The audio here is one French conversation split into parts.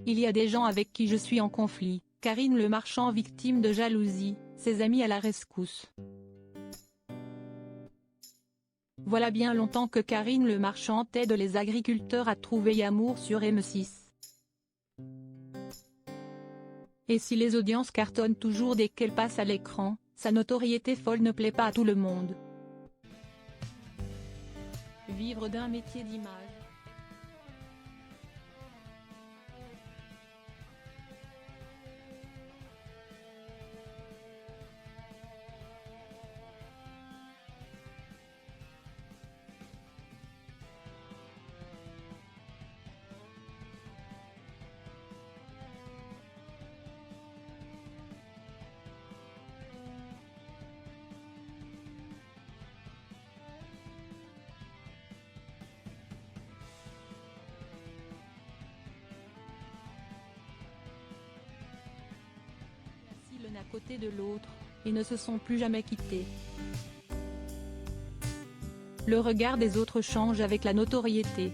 Il y a des gens avec qui je suis en conflit. Karine Le Marchand victime de jalousie, ses amis à la rescousse. Voilà bien longtemps que Karine Le Marchand aide les agriculteurs à trouver amour sur M6. Et si les audiences cartonnent toujours dès qu'elle passe à l'écran, sa notoriété folle ne plaît pas à tout le monde. Vivre d'un métier d'image. L'un à côté de l'autre, et ne se sont plus jamais quittés. Le regard des autres change avec la notoriété.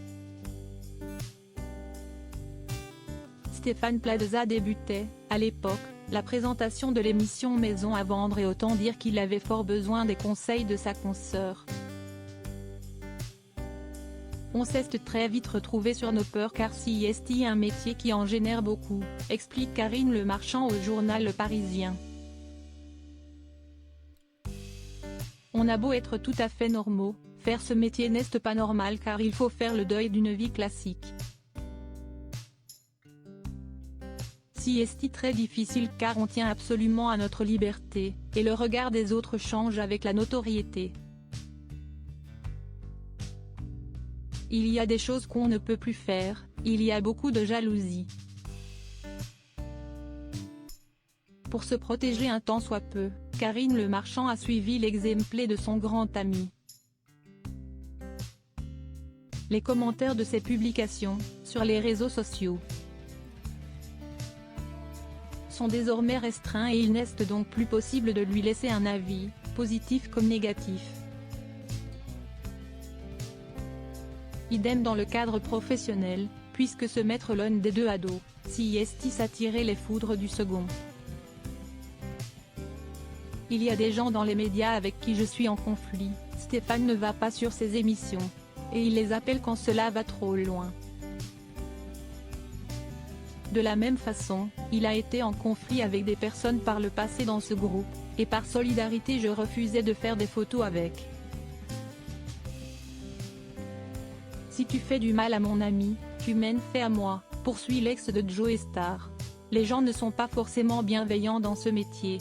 Stéphane Plaza débutait, à l'époque, la présentation de l'émission Maison à vendre et autant dire qu'il avait fort besoin des conseils de sa consoeur. On s'est très vite retrouvé sur nos peurs car c'est un métier qui en génère beaucoup, explique Karine Le Marchand au journal Le Parisien. On a beau être tout à fait normaux, faire ce métier n'est pas normal car il faut faire le deuil d'une vie classique. C'est très difficile car on tient absolument à notre liberté, et le regard des autres change avec la notoriété. Il y a des choses qu'on ne peut plus faire, il y a beaucoup de jalousie. Pour se protéger un tant soit peu, Karine Le Marchand a suivi l'exemple de son grand ami. Les commentaires de ses publications, sur les réseaux sociaux, sont désormais restreints et il n'est donc plus possible de lui laisser un avis, positif comme négatif. Idem dans le cadre professionnel, puisque se mettre l'un des deux à dos, c'est attirer les foudres du second. Il y a des gens dans les médias avec qui je suis en conflit, Stéphane ne va pas sur ses émissions. Et il les appelle quand cela va trop loin. De la même façon, il a été en conflit avec des personnes par le passé dans ce groupe, et par solidarité je refusais de faire des photos avec. Si tu fais du mal à mon ami, tu m'en fais à moi, poursuit l'ex de Joe Star. Les gens ne sont pas forcément bienveillants dans ce métier,